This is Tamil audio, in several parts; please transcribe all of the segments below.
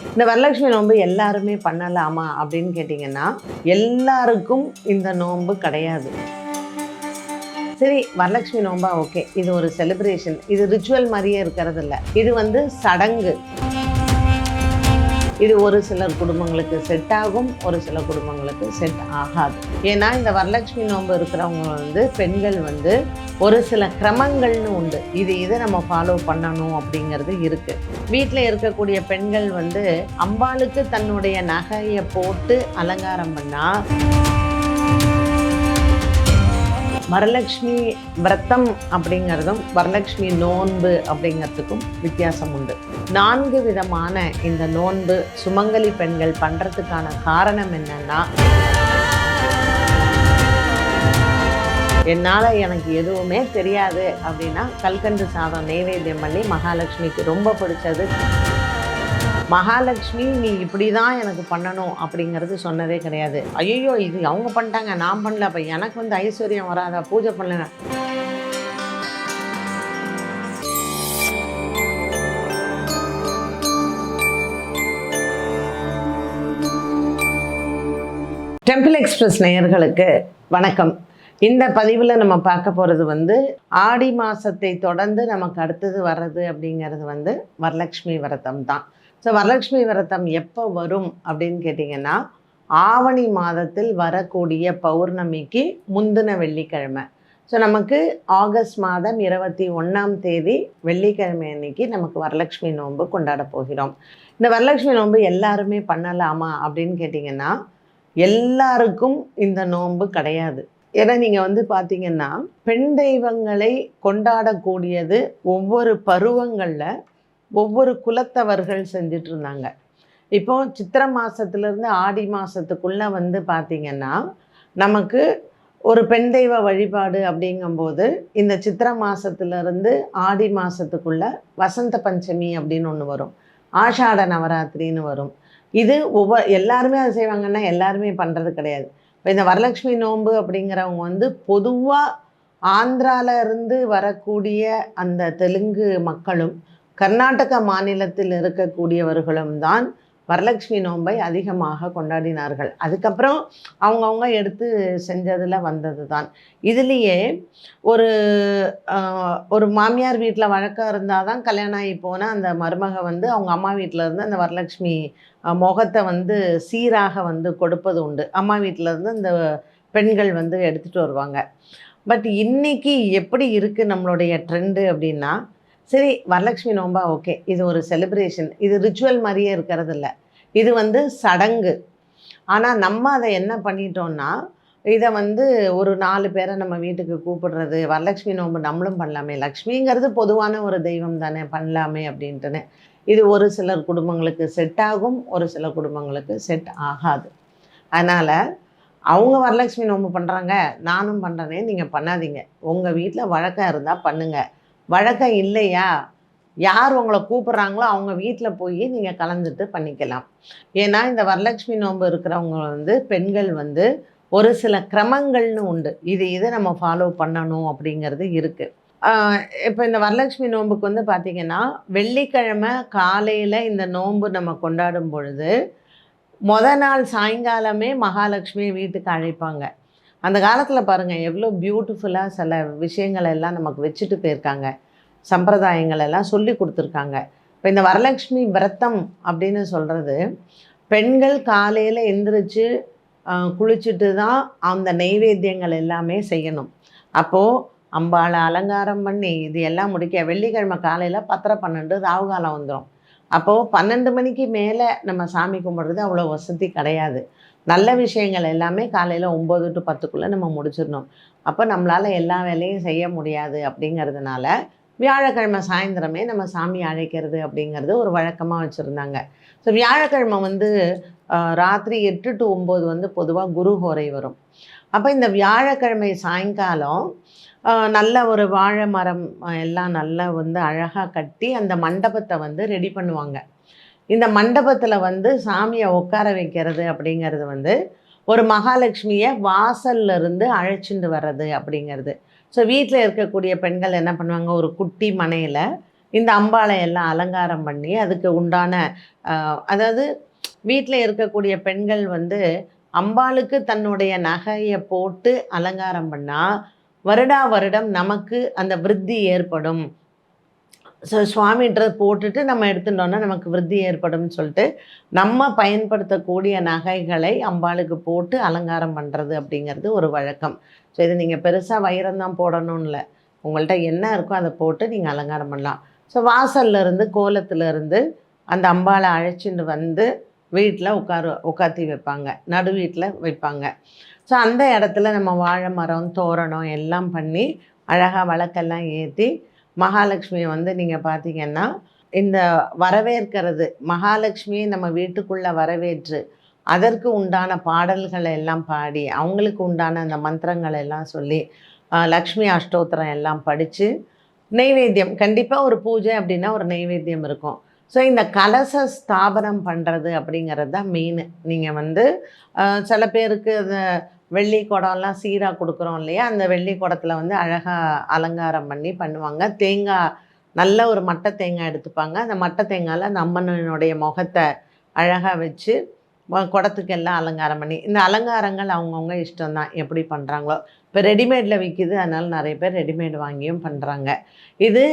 இந்த வரலட்சுமி நோன்பு எல்லாருமே பண்ணலாமா அப்படின்னு கேட்டிங்கன்னா, எல்லாருக்கும் இந்த நோன்பு கிடையாது. சரி, வரலட்சுமி நோன்பா ஓகே, இது ஒரு செலிப்ரேஷன், இது ரிச்சுவல் மாதிரியே இருக்கிறது இல்லை, இது சடங்கு. இது ஒரு சிலர் குடும்பங்களுக்கு செட் ஆகும், ஒரு சில குடும்பங்களுக்கு செட் ஆகாது. ஏன்னா இந்த வரலட்சுமி நோன்பு இருக்கிறவங்க பெண்கள் ஒரு சில கிரமங்கள்னு உண்டு, இதை நம்ம ஃபாலோ பண்ணணும் அப்படிங்கிறது இருக்கு. வீட்டில் இருக்கக்கூடிய பெண்கள் அம்பாளுக்கு தன்னுடைய நகையை போட்டு அலங்காரம் பண்ணா வரலட்சுமி விரதம் அப்படிங்கிறதும் வரலட்சுமி நோன்பு அப்படிங்கிறதுக்கும் வித்தியாசம் உண்டு. 4 விதமான இந்த நோன்பு சுமங்கலி பெண்கள் பண்ணுறதுக்கான காரணம் என்னன்னா, என்னால் எனக்கு எதுவுமே தெரியாது அப்படின்னா கல்கண்டு சாதம் நெய்வேத்தியம் பண்ணி மகாலட்சுமிக்கு ரொம்ப பிடிச்சது. மகாலட்சுமி நீ இப்படி தான் எனக்கு பண்ணணும் அப்படிங்கிறது சொன்னதே கிடையாது. ஐயோ இது அவங்க பண்ணிட்டாங்க நான் பண்ணல, அப்போ எனக்கு ஐஸ்வர்யம் வராதா, பூஜை பண்ணல. டெம்பிள் எக்ஸ்பிரஸ் நேயர்களுக்கு வணக்கம். இந்த பதிவில் நம்ம பார்க்க போகிறது ஆடி மாதத்தை தொடர்ந்து நமக்கு அடுத்தது வர்றது அப்படிங்கிறது வரலட்சுமி விரதம் தான். ஸோ வரலட்சுமி விரதம் எப்போ வரும் அப்படின்னு கேட்டிங்கன்னா, ஆவணி மாதத்தில் வரக்கூடிய பௌர்ணமிக்கு முந்தின வெள்ளிக்கிழமை. ஸோ நமக்கு ஆகஸ்ட் மாதம் 21ஆம் தேதி வெள்ளிக்கிழமை அன்னைக்கு நமக்கு வரலட்சுமி நோன்பு கொண்டாட போகிறோம். இந்த வரலட்சுமி நோன்பு எல்லாருமே பண்ணலாமா அப்படின்னு கேட்டிங்கன்னா, எல்லாருக்கும் இந்த நோன்பு கிடையாது. ஏன்னா நீங்கள் பார்த்தீங்கன்னா, பெண் தெய்வங்களை கொண்டாடக்கூடியது ஒவ்வொரு பருவங்களில் ஒவ்வொரு குலத்தவர்கள் செஞ்சிட்டு இருந்தாங்க. இப்போ சித்திரை மாதத்துலேருந்து ஆடி மாதத்துக்குள்ளே பார்த்திங்கன்னா, நமக்கு ஒரு பெண் தெய்வ வழிபாடு அப்படிங்கும்போது இந்த சித்திரை மாதத்துலேருந்து ஆடி மாதத்துக்குள்ளே வசந்த பஞ்சமி அப்படின்னு ஒன்று வரும், ஆஷாட நவராத்திரின்னு வரும். இது எல்லாருமே அதை செய்வாங்கன்னா எல்லாருமே பண்ணுறது கிடையாது. இப்போ இந்த வரலட்சுமி நோன்பு அப்படிங்கிறவங்க பொதுவாக ஆந்திராவில் இருந்து வரக்கூடிய அந்த தெலுங்கு மக்களும் கர்நாடக மாநிலத்தில் இருக்கக்கூடியவர்களும் தான் வரலட்சுமி நோன்பை அதிகமாக கொண்டாடினார்கள். அதுக்கப்புறம் அவங்கவுங்க எடுத்து செஞ்சதில் வந்தது தான். இதுலேயே ஒரு மாமியார் வீட்டில் வழக்கம் இருந்தால் தான் கல்யாணம் ஆகி போனால் அந்த மருமக அவங்க அம்மா வீட்டில் இருந்து அந்த வரலட்சுமி முகத்தை சீராக கொடுப்பது உண்டு. அம்மா வீட்டில் இருந்து அந்த பெண்கள் எடுத்துகிட்டு வருவாங்க. பட் இன்றைக்கி எப்படி இருக்குது நம்மளுடைய ட்ரெண்டு அப்படின்னா, சரி வரலட்சுமி நோன்பா ஓகே, இது ஒரு செலிப்ரேஷன், இது ரிச்சுவல் மாதிரியே இருக்கிறது இல்லை, இது சடங்கு. ஆனால் நம்ம அதை என்ன பண்ணிட்டோம்னா, இதை ஒரு 4 பேரை நம்ம வீட்டுக்கு கூப்பிடுறது, வரலட்சுமி நோன்பு நம்மளும் பண்ணலாமே, லக்ஷ்மிங்கிறது பொதுவான ஒரு தெய்வம் தானே, பண்ணலாமே அப்படின்ட்டுன்னு. இது ஒரு சிலர் குடும்பங்களுக்கு செட் ஆகும், ஒரு சில குடும்பங்களுக்கு செட் ஆகாது. அதனால் அவங்க வரலட்சுமி நோன்பு பண்ணுறாங்க நானும் பண்ணுறேனே நீங்கள் பண்ணாதீங்க. உங்கள் வீட்டில் வழக்கம் இருந்தால் பண்ணுங்கள், வழக்கம் இல்லையா யார் உங்களை கூப்பிட்றாங்களோ அவங்க வீட்டில் போய் நீங்கள் கலந்துட்டு பண்ணிக்கலாம். ஏன்னா இந்த வரலட்சுமி நோன்பு இருக்கிறவங்க பெண்கள் ஒரு சில கிரமங்கள்னு உண்டு, இதை நம்ம ஃபாலோ பண்ணணும் அப்படிங்கிறது இருக்குது. இப்போ இந்த வரலட்சுமி நோன்புக்கு பார்த்திங்கன்னா, வெள்ளிக்கிழமை காலையில் இந்த நோன்பு நம்ம கொண்டாடும் பொழுது நாள் சாயங்காலமே மகாலட்சுமியை வீட்டுக்கு அழைப்பாங்க. அந்த காலத்தில் பாருங்கள் எவ்வளோ பியூட்டிஃபுல்லாக சில விஷயங்கள் எல்லாம் நமக்கு வச்சுட்டு போயிருக்காங்க, சம்பிரதாயங்கள் எல்லாம் சொல்லி கொடுத்துருக்காங்க. இப்போ இந்த வரலட்சுமி விரதம் அப்படின்னு சொல்கிறது, பெண்கள் காலையில் எந்திரிச்சு குளிச்சுட்டு தான் அந்த நெய்வேத்தியங்கள் எல்லாமே செய்யணும். அப்போது அம்பாளை அலங்காரம் பண்ணி இது எல்லாம் முடிக்க வெள்ளிக்கிழமை காலையில் 10:12 ராவுகாலம் வந்துடும். அப்போது 12 மணிக்கு மேலே நம்ம சாமி கும்பிட்றது அவ்வளோ வசதி கிடையாது. நல்ல விஷயங்கள் எல்லாமே காலையில் 9 to 10க்குள்ளே நம்ம முடிச்சிடணும். அப்போ நம்மளால் எல்லா வேலையும் செய்ய முடியாது. அப்படிங்கிறதுனால வியாழக்கிழமை சாயந்தரமே நம்ம சாமி அழைக்கிறது அப்படிங்கிறது ஒரு வழக்கமாக வச்சுருந்தாங்க. ஸோ வியாழக்கிழமை ராத்திரி 8 to 9 பொதுவாக குருஹோரை வரும். அப்போ இந்த வியாழக்கிழமை சாயங்காலம் நல்ல ஒரு வாழை மரம் எல்லாம் நல்லா அழகாக கட்டி அந்த மண்டபத்தை ரெடி பண்ணுவாங்க. இந்த மண்டபத்தில் சாமியை உட்கார வைக்கிறது அப்படிங்கிறது ஒரு மகாலட்சுமியை வாசல்லிருந்து அழைச்சிட்டு வர்றது அப்படிங்கிறது. ஸோ வீட்டில் இருக்கக்கூடிய பெண்கள் என்ன பண்ணுவாங்க, ஒரு குட்டி மனையில் இந்த அம்பாளை எல்லாம் அலங்காரம் பண்ணி அதுக்கு உண்டான அதாவது வீட்டில் இருக்கக்கூடிய பெண்கள் வந்து அம்பாளுக்கு தன்னுடைய நகையை போட்டு அலங்காரம் பண்ணால் வருடா வருடம் நமக்கு அந்த விருத்தி ஏற்படும். ஸோ சுவாமின்றது போட்டுட்டு நம்ம எடுத்துட்டோம்னா நமக்கு விருத்தி ஏற்படும்னு சொல்லிட்டு நம்ம பயன்படுத்தக்கூடிய நகைகளை அம்பாளுக்கு போட்டு அலங்காரம் பண்ணுறது அப்படிங்கிறது ஒரு வழக்கம். ஸோ இது நீங்கள் பெருசாக வைரம்தான் போடணும்னு இல்லை, உங்கள்கிட்ட என்ன இருக்கோ அதை போட்டு நீங்கள் அலங்காரம் பண்ணலாம். ஸோ வாசல்லேருந்து கோலத்துலேருந்து அந்த அம்பாளை அழைச்சிட்டு வந்து வீட்டில் உட்காத்தி வைப்பாங்க, நடு வீட்டில் வைப்பாங்க. ஸோ அந்த இடத்துல நம்ம வாழை மரம் தோரணம் எல்லாம் பண்ணி அழகாக விளக்கெல்லாம் ஏற்றி மகாலட்சுமியை வந்து நீங்கள் பார்த்தீங்கன்னா இந்த வரவேற்கிறது, மகாலட்சுமியை நம்ம வீட்டுக்குள்ளே வரவேற்று அதற்கு உண்டான பாடல்களை எல்லாம் பாடி அவங்களுக்கு உண்டான அந்த மந்திரங்களை எல்லாம் சொல்லி லக்ஷ்மி அஷ்டோத்திரம் எல்லாம் படித்து நெய்வேத்தியம், கண்டிப்பாக ஒரு பூஜை அப்படின்னா ஒரு நெய்வேத்தியம் இருக்கும். ஸோ இந்த கலச ஸ்தாபனம் பண்ணுறது அப்படிங்கிறது தான் மெயின். நீங்கள் வந்து சில பேருக்கு அந்த வெள்ளி குடம்லாம் சீராக கொடுக்குறோம் இல்லையா, அந்த வெள்ளி குடத்தில் வந்து அழகாக அலங்காரம் பண்ணி பண்ணுவாங்க. தேங்காய், நல்ல ஒரு மட்டை தேங்காய் எடுத்துப்பாங்க. அந்த மட்டை தேங்காயில் அந்த அம்மனுடைய முகத்தை அழகாக வச்சு குடத்துக்கு எல்லாம் அலங்காரம் பண்ணி, இந்த அலங்காரங்கள் அவங்கவுங்க இஷ்டம்தான் எப்படி பண்ணுறாங்களோ. இப்போ ரெடிமேடில் விற்கிது, அதனால் நிறைய பேர் ரெடிமேட் வாங்கியும் பண்ணுறாங்க. இது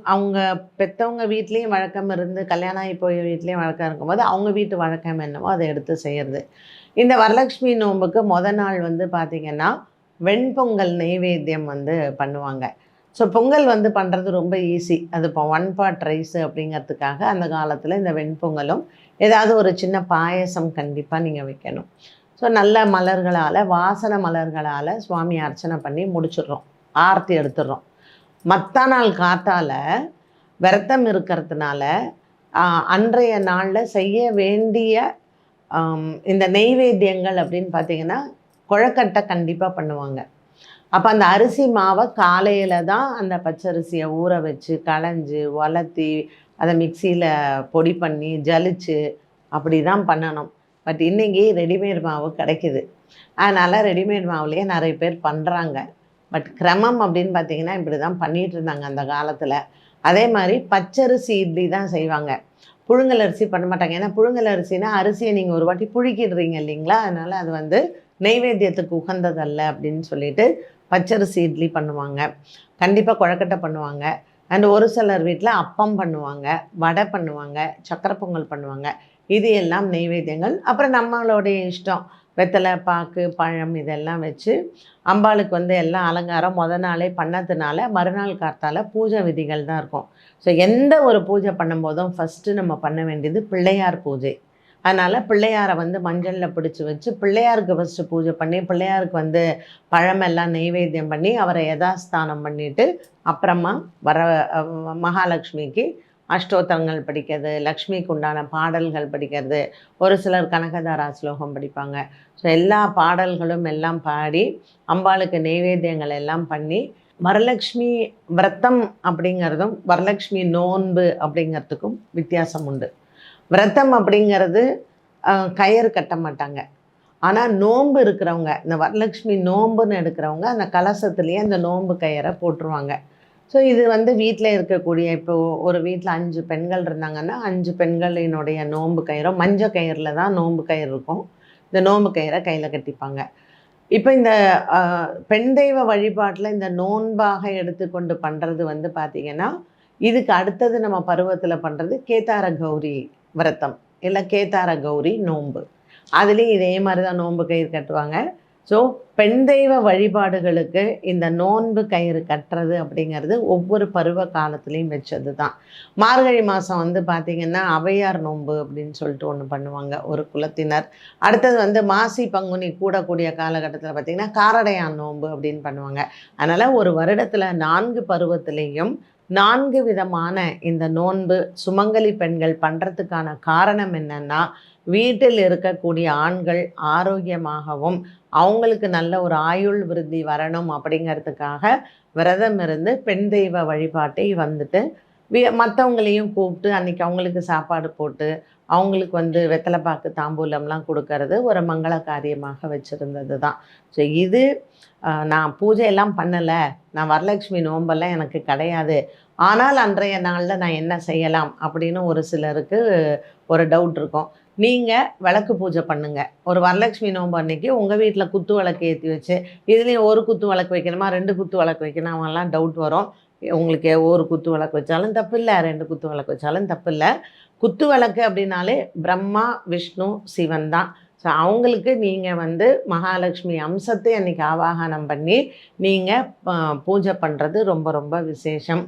அவங்க பெற்றவங்க வீட்லேயும் வழக்கம் இருந்து கல்யாணம் ஆகி போய் வீட்லேயும் வழக்கம் இருக்கும்போது அவங்க வீட்டு வழக்கம் என்னவோ அதை எடுத்து செய்கிறது. இந்த வரலட்சுமி நோன்புக்கு நாள் வந்து பார்த்திங்கன்னா வெண்பொங்கல் நெய்வேத்தியம் வந்து பண்ணுவாங்க. ஸோ பொங்கல் வந்து பண்ணுறது ரொம்ப ஈஸி. அது இப்போ 1 பாட் ரைஸு அப்படிங்கிறதுக்காக அந்த காலத்தில் இந்த வெண்பொங்கலும் ஏதாவது ஒரு சின்ன பாயசம் கண்டிப்பாக நீங்கள் வைக்கணும். ஸோ நல்ல மலர்களால், வாசனை மலர்களால் சுவாமி அர்ச்சனை பண்ணி முடிச்சிடுறோம், ஆர்த்தி எடுத்துடுறோம். மற்ற நாள் காத்தால் விரதம் இருக்கிறதுனால அன்றைய நாளில் செய்ய வேண்டிய இந்த நெய்வேத்தியங்கள் அப்படின்னு பார்த்திங்கன்னா கொழக்கட்டை கண்டிப்பாக பண்ணுவாங்க. அப்போ அந்த அரிசி மாவை காலையில் தான் அந்த பச்சரிசியை ஊற வச்சு களைஞ்சி வளர்த்தி அதை மிக்சியில் பொடி பண்ணி ஜலிச்சு அப்படி தான் பண்ணணும். பட் இன்றைக்கி ரெடிமேட் மாவு கிடைக்கிது, அதனால் ரெடிமேட் மாவுலேயே நிறைய பேர் பண்ணுறாங்க. பட் கிரமம் அப்படின்னு பார்த்திங்கன்னா இப்படி தான் பண்ணிகிட்டு இருந்தாங்க அந்த காலத்தில். அதே மாதிரி பச்சரிசி இட்லி தான் செய்வாங்க, புழுங்கல் அரிசி பண்ண மாட்டாங்க. ஏன்னா புழுங்கல் அரிசினா அரிசியை நீங்கள் ஒரு வாட்டி புழுக்கிடுறீங்க இல்லைங்களா, அதனால் அது வந்து நெய்வேத்தியத்துக்கு உகந்ததல்ல அப்படின்னு சொல்லிட்டு பச்சரிசி இட்லி பண்ணுவாங்க. கண்டிப்பாக கொழக்கட்டை பண்ணுவாங்க. அண்ட் ஒரு சிலர் வீட்டில் அப்பம் பண்ணுவாங்க, வடை பண்ணுவாங்க, சக்கரை பொங்கல் பண்ணுவாங்க. இது எல்லாம் நெய்வேத்தியங்கள். அப்புறம் நம்மளுடைய இஷ்டம், வெத்தலை பாக்கு பழம் இதெல்லாம் வச்சு அம்பாளுக்கு வந்து எல்லாம் அலங்காரம் நாளே பண்ணதுனால மறுநாள் காத்தால் பூஜை விதிகள் தான் இருக்கும். ஸோ எந்த ஒரு பூஜை பண்ணும்போதும் ஃபஸ்ட்டு நம்ம பண்ண வேண்டியது பிள்ளையார் பூஜை. அதனால் பிள்ளையாரை வந்து மஞ்சளில் பிடிச்சி வச்சு பிள்ளையாருக்கு ஃபஸ்ட்டு பூஜை பண்ணி பிள்ளையாருக்கு வந்து பழமெல்லாம் நெய்வேத்தியம் பண்ணி அவரை யதாஸ்தானம் பண்ணிவிட்டு அப்புறமா வர மகாலட்சுமிக்கு அஷ்டோத்திரங்கள் படிக்கிறது, லக்ஷ்மிக்கு உண்டான பாடல்கள் படிக்கிறது, ஒரு சிலர் கனகதாரா ஸ்லோகம் படிப்பாங்க. ஸோ எல்லா பாடல்களும் எல்லாம் பாடி அம்பாளுக்கு நெய்வேத்தியங்கள் எல்லாம் பண்ணி வரலக்ஷ்மி விரதம் அப்படிங்கிறதும் வரலக்ஷ்மி நோன்பு அப்படிங்கிறதுக்கும் வித்தியாசம் உண்டு. விரதம் அப்படிங்கிறது கயிறு கட்ட மாட்டாங்க, ஆனால் நோன்பு இருக்கிறவங்க, இந்த வரலக்ஷ்மி நோன்புன்னு எடுக்கிறவங்க அந்த கலசத்துலேயே அந்த நோன்பு கயிறை போட்டுருவாங்க. ஸோ இது வந்து வீட்டில் இருக்கக்கூடிய, இப்போது ஒரு வீட்டில் 5 பெண்கள் இருந்தாங்கன்னா 5 பெண்களினுடைய நோன்பு கயிறும் மஞ்சள் கயிறில் தான் நோன்பு கயிறு இருக்கும். இந்த நோன்பு கயிறை கையில் கட்டிப்பாங்க. இப்போ இந்த பெண் தெய்வ வழிபாட்டில் இந்த நோன்பாக எடுத்துக்கொண்டு பண்ணுறது வந்து பார்த்திங்கன்னா இதுக்கு அடுத்தது நம்ம பருவத்தில் பண்ணுறது கேதார கௌரி விரதம் இல்லை கேதார கௌரி நோன்பு. அதுலேயும் இதே மாதிரி தான் நோன்பு கயிறு கட்டுவாங்க. ஸோ பெண் தெய்வ வழிபாடுகளுக்கு இந்த நோன்பு கயிறு கட்டுறது அப்படிங்கிறது ஒவ்வொரு பருவ காலத்துலேயும் வச்சது தான். மார்கழி மாதம் வந்து பார்த்திங்கன்னா அவையார் நோன்பு அப்படின்னு சொல்லிட்டு ஒன்று பண்ணுவாங்க ஒரு குலத்தினர். அடுத்தது வந்து மாசி பங்குனி கூடக்கூடிய காலகட்டத்தில் பார்த்திங்கன்னா காரடையான் நோன்பு அப்படின்னு பண்ணுவாங்க. அதனால் ஒரு வருடத்தில் 4 பருவத்திலையும் 4 விதமான இந்த நோன்பு சுமங்கலி பெண்கள் பண்ணுறதுக்கான காரணம் என்னென்னா, வீட்டில் இருக்கக்கூடிய ஆண்கள் ஆரோக்கியமாகவும் அவங்களுக்கு நல்ல ஒரு ஆயுள் விருத்தி வரணும் அப்படிங்கிறதுக்காக விரதம் இருந்து பெண் தெய்வ வழிபாட்டை வந்துட்டு மற்றவங்களையும் கூப்பிட்டு அன்றைக்கி அவங்களுக்கு சாப்பாடு போட்டு அவங்களுக்கு வந்து வெத்தலை பாக்கு தாம்பூலம்லாம் கொடுக்கறது ஒரு மங்கள காரியமாக வச்சுருந்தது தான். ஸோ இது நான் பூஜையெல்லாம் பண்ணலை, நான் வரலட்சுமி நோம்பெல்லாம் எனக்கு கிடையாது, ஆனால் அன்றைய நாளில் நான் என்ன செய்யலாம் அப்படின்னு ஒரு சிலருக்கு ஒரு டவுட் இருக்கும். நீங்கள் விளக்கு பூஜை பண்ணுங்கள். ஒரு வரலட்சுமி நோம்பு அன்னைக்கு உங்கள் வீட்டில் குத்து விளக்கு ஏற்றி வச்சு, இதுலேயும் ஒரு குத்து விளக்கு வைக்கணுமா 2 குத்து விளக்கு வைக்கணுமாலாம் டவுட் வரும். உங்களுக்கு ஒரு குத்து விளக்கு வச்சாலும் தப்பு இல்லை, 2 குத்து விளக்கு வச்சாலும் தப்பு இல்லை. குத்து விளக்கு அப்படின்னாலே பிரம்மா, விஷ்ணு, சிவன் தான். ஸோ அவங்களுக்கு நீங்கள் வந்து மகாலட்சுமி அம்சத்தை அன்றைக்கி ஆவாகனம் பண்ணி நீங்கள் பூஜை பண்ணுறது ரொம்ப ரொம்ப விசேஷம்.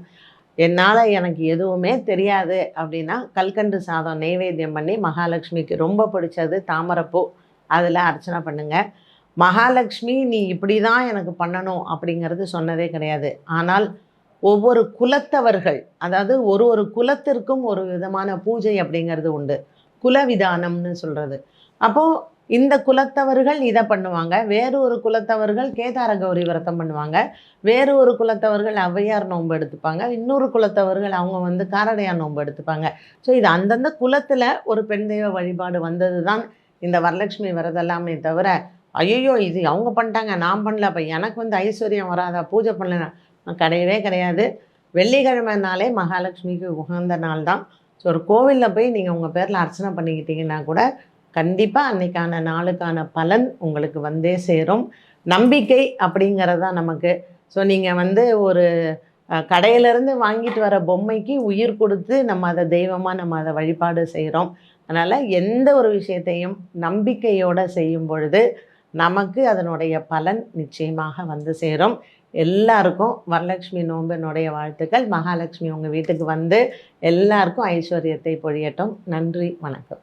என்னால் எனக்கு எதுவுமே தெரியாது அப்படின்னா கல்கண்டு சாதம் நெய்வேத்தியம் பண்ணி மகாலட்சுமிக்கு ரொம்ப பிடிச்சது தாமரைப்பூ, அதில் அர்ச்சனை பண்ணுங்கள். மகாலட்சுமி நீ இப்படி தான் எனக்கு பண்ணணும் அப்படிங்கிறது சொன்னதே கிடையாது. ஆனால் ஒவ்வொரு குலத்தவர்கள், அதாவது ஒரு ஒரு குலத்திற்கும் ஒரு விதமான பூஜை அப்படிங்கிறது உண்டு. குலவிதானம்னு சொல்கிறது. அப்போது இந்த குலத்தவர்கள் இதை பண்ணுவாங்க, வேறு ஒரு குலத்தவர்கள் கேதார கௌரி விரதம் பண்ணுவாங்க, வேறு ஒரு குலத்தவர்கள் ஔவையார் நோன்பு எடுத்துப்பாங்க, இன்னொரு குலத்தவர்கள் அவங்க வந்து காரடையார் நோன்பு எடுத்துப்பாங்க. ஸோ இது அந்தந்த குலத்தில் ஒரு பெண் தெய்வ வழிபாடு வந்தது தான் இந்த வரலட்சுமி விரதம் எல்லாமே தவிர, ஐயோ இது அவங்க பண்ணிட்டாங்க நான் பண்ணல, அப்போ எனக்கு வந்து ஐஸ்வர்யம் வராதா பூஜை பண்ணல, கிடையவே கிடையாது. வெள்ளிக்கிழமைனாலே மகாலட்சுமிக்கு உகந்த நாள் தான். ஸோ ஒரு கோவிலில் போய் நீங்கள் உங்கள் பேரில் அர்ச்சனை பண்ணிக்கிட்டீங்கன்னா கூட கண்டிப்பாக அன்றைக்கான நாளுக்கான பலன் உங்களுக்கு வந்தே சேரும். நம்பிக்கை அப்படிங்கிறது தான் நமக்கு. ஸோ நீங்கள் வந்து ஒரு கடையிலேருந்து வாங்கிட்டு வர பொம்மைக்கு உயிர் கொடுத்து நம்ம அதை தெய்வமாக நம்ம அதை வழிபாடு செய்கிறோம். அதனால் எந்த ஒரு விஷயத்தையும் நம்பிக்கையோடு செய்யும் பொழுது நமக்கு அதனுடைய பலன் நிச்சயமாக வந்து சேரும். எல்லாருக்கும் வரலட்சுமி நோம்பினுடைய வாழ்த்துக்கள். மகாலட்சுமி உங்கள் வீட்டுக்கு வந்து எல்லாருக்கும் ஐஸ்வர்யத்தை பொழியட்டும். நன்றி, வணக்கம்.